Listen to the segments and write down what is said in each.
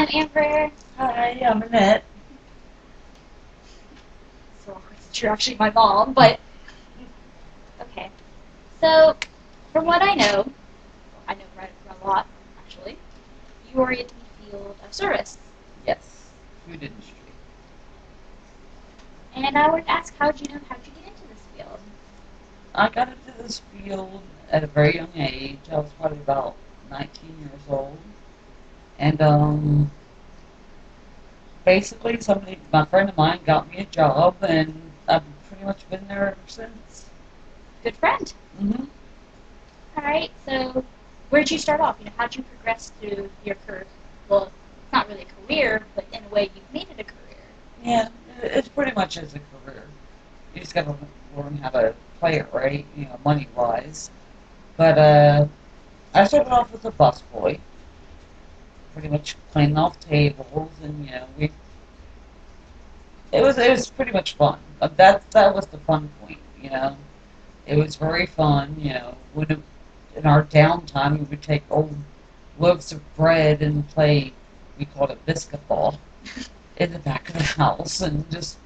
I'm Amber. Hi, I'm Annette. So awkward since you're actually my mom, but okay. So, from what I know right a lot, actually, you are in the field of service. Yes, food industry. And I would ask, how'd you get into this field? I got into this field at a very young age. I was probably about 19 years old. And basically, my friend of mine got me a job, and I've pretty much been there ever since. Good friend. hmm Alright, so where'd you start off? How'd you progress through your career? Well, it's not really a career, but in a way you've made it a career. Yeah, it's pretty much as a career. You just got to learn how to play it right, money-wise. But I started off as a busboy, pretty much cleaning off tables, and we it was pretty much fun. That was the fun point. It was very fun. In our downtime, we would take old loaves of bread and play. We called it biscuit ball in the back of the house, and just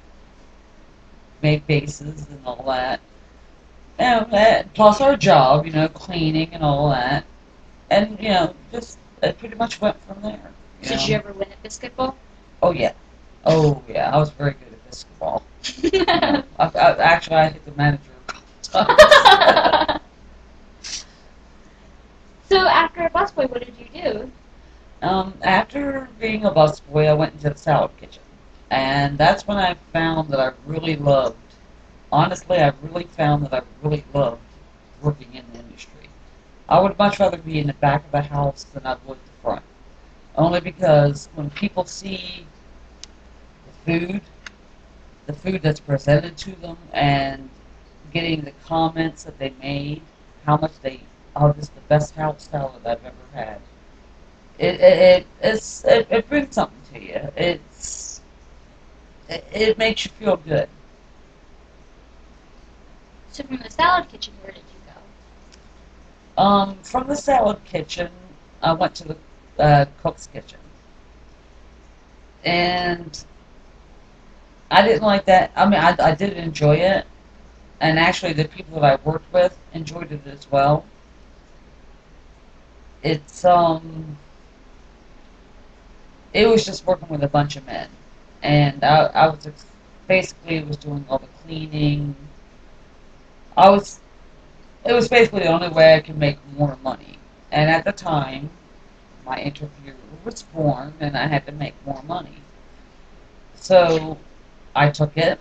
make bases and all that. And plus our job, cleaning and all that, and just it pretty much went from there. So did you ever win at basketball? Oh yeah, oh yeah. I was very good at basketball. Actually, I hit the manager a couple times. So after a busboy, what did you do? After being a busboy, I went into the salad kitchen, and that's when I found that I really loved. Honestly, I really found that I really loved working in the industry. I would much rather be in the back of the house than I would the front. Only because when people see the the food that's presented to them, and getting the comments that they made, oh, this is the best house salad I've ever had. It brings something to you. It makes you feel good. So from the salad kitchen, where did you go? From the salad kitchen, I went to the cook's kitchen, and I didn't like that. I mean, I did enjoy it, and actually, the people that I worked with enjoyed it as well. It's it was just working with a bunch of men, and I was basically was doing all the cleaning. I was It was basically the only way I could make more money, and at the time, my interviewer was born, and I had to make more money. So I took it.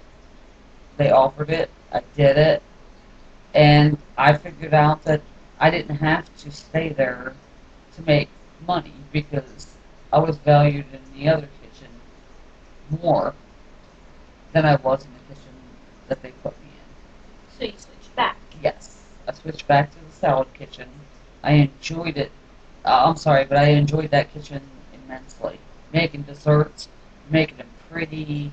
They offered it. I did it, and I figured out that I didn't have to stay there to make money because I was valued in the other kitchen more than I was in the kitchen that they put me So you switched back. in. Yes, I switched back to the salad kitchen. I enjoyed it. I'm sorry, but I enjoyed that kitchen immensely. Making desserts, making them pretty.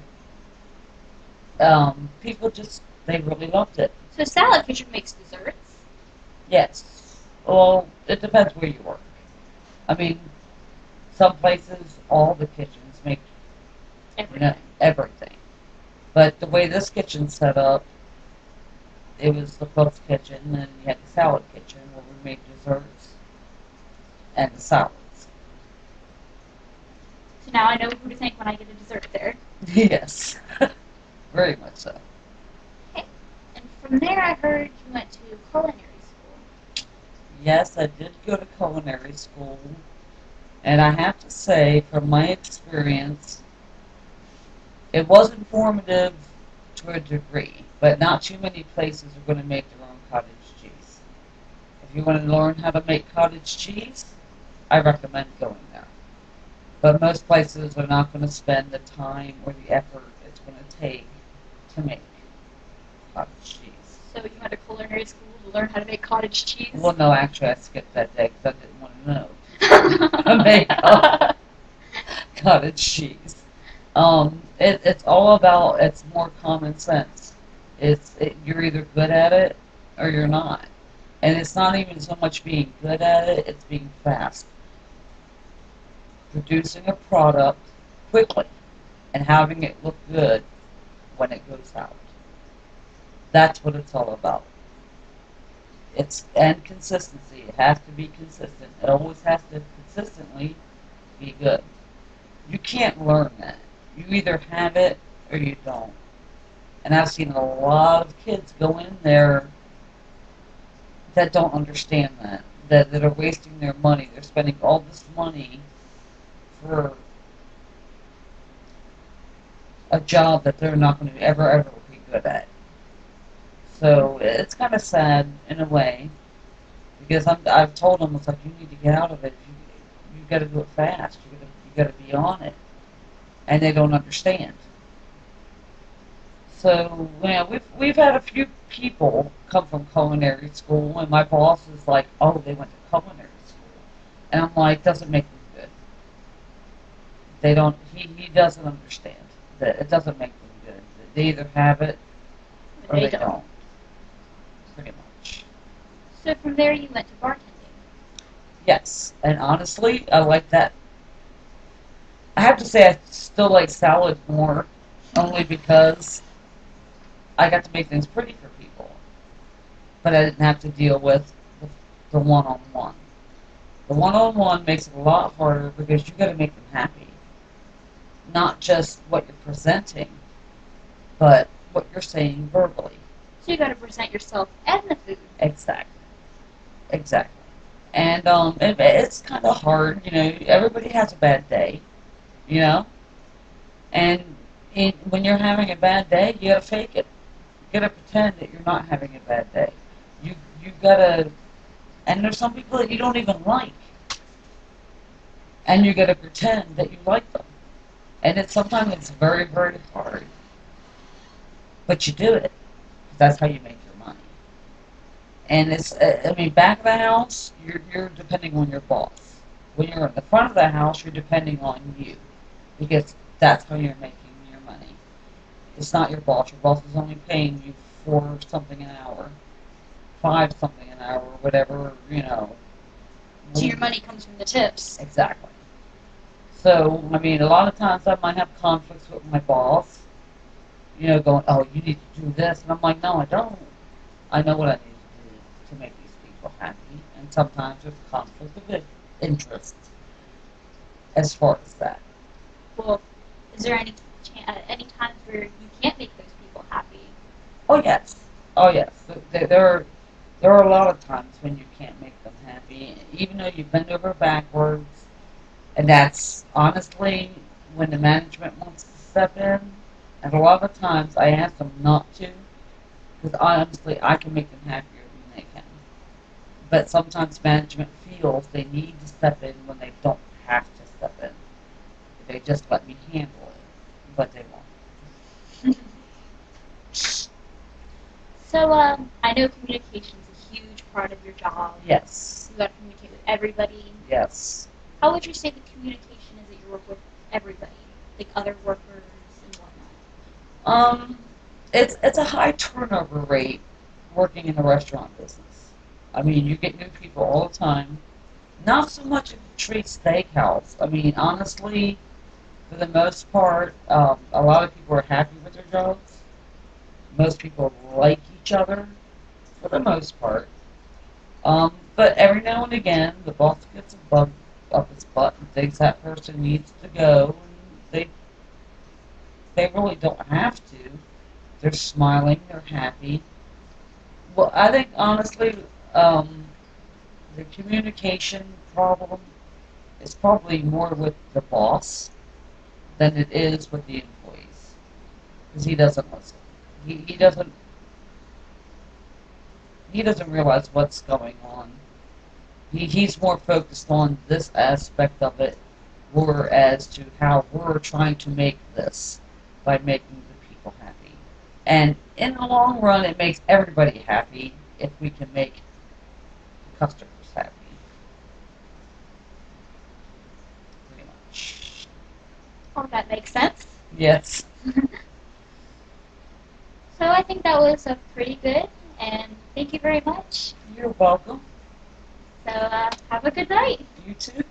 People they really loved it. So salad kitchen makes desserts. Yes. Well, it depends where you work. I mean, some places, all the kitchens make Everything. everything. But the way this kitchen's set up, it was the cook's kitchen, and you had the salad kitchen where we made desserts and the salads. So now I know who to thank when I get a dessert there. Yes, very much so. Okay. And from there, I heard you went to culinary school. Yes, I did go to culinary school, and I have to say, from my experience, it was informative to a degree, but not too many places are going to make their own cottage cheese. If you want to learn how to make cottage cheese, I recommend going there. But most places are not going to spend the time or the effort it's going to take to make cottage cheese. So you went to culinary school to learn how to make cottage cheese? Well, no, actually, I skipped that day because I didn't want to know how to make cottage cheese. It's all about, it's more common sense. You're either good at it or you're not. And it's not even so much being good at it, it's being fast. producing a product quickly and having it look good when it goes out. That's what it's all about. And consistency. It has to be consistent. It always has to consistently be good. You can't learn that. You either have it or you don't. And I've seen a lot of kids go in there that don't understand that are wasting their money. They're spending all this money for a job that they're not going to ever be good at. So it's kind of sad in a way because I've told them, it's like, you need to get out of it. You got to do it fast. You got to be on it, and they don't understand. So we've had a few people come from culinary school, and my boss is like, oh, they went to culinary school, and I'm like, doesn't make them good. They don't. He doesn't understand that it doesn't make them good. They either have it or they don't. Pretty much. So from there you went to bartending. Yes, and honestly, I like that. I have to say I still like salad more, only because I got to make things pretty for people. But I didn't have to deal with the one-on-one. The one-on-one makes it a lot harder because you got to make them happy. Not just what you're presenting, but what you're saying verbally. So you got to present yourself and the food. Exactly. And it's kind of hard, everybody has a bad day, and when you're having a bad day, you gotta fake it. You gotta pretend that you're not having a bad day. You gotta, and there's some people that you don't even like, and you gotta pretend that you like them, and sometimes it's very, very hard, but you do it. That's how you make your money. And back of the house, you're depending on your boss. When you're in the front of the house, you're depending on you, because that's how you're making your money. It's not your boss. Your boss is only paying you for something an hour, 5 something an hour, whatever, So your money comes from the tips. Exactly. So, a lot of times I might have conflicts with my boss, going, oh, you need to do this. And I'm like, no, I don't. I know what I need to do to make these people happy. And sometimes there's conflict of interest as far as that. Well, is there any times where you can't make those people happy? Oh, yes. There are a lot of times when you can't make them happy, even though you bend over backwards. And that's honestly when the management wants to step in. And a lot of times I ask them not to, because honestly I can make them happier than they can. But sometimes management feels they need to step in when they don't have to step in. They just let me handle it, but they won't. So I know communication is a huge part of your job. Yes. You got to communicate with everybody. Yes. How would you say the communication is at your work with everybody, like other workers and whatnot? It's a high turnover rate working in the restaurant business. You get new people all the time. Not so much at the Tree Steakhouse. Honestly, for the most part, a lot of people are happy with their jobs. Most people like each other, for the most part. But every now and again, the boss gets a bug up his butt and thinks that person needs to go. And they really don't have to. They're smiling. They're happy. Well, I think honestly, the communication problem is probably more with the boss than it is with the employees, because he doesn't listen. He doesn't realize what's going on. He's more focused on this aspect of it, or as to how we're trying to make this by making the people happy. And in the long run, it makes everybody happy if we can make the customers happy. Pretty much. Oh, that makes sense. Yes. So I think that was pretty good, and thank you very much. You're welcome. So have a good night. You too.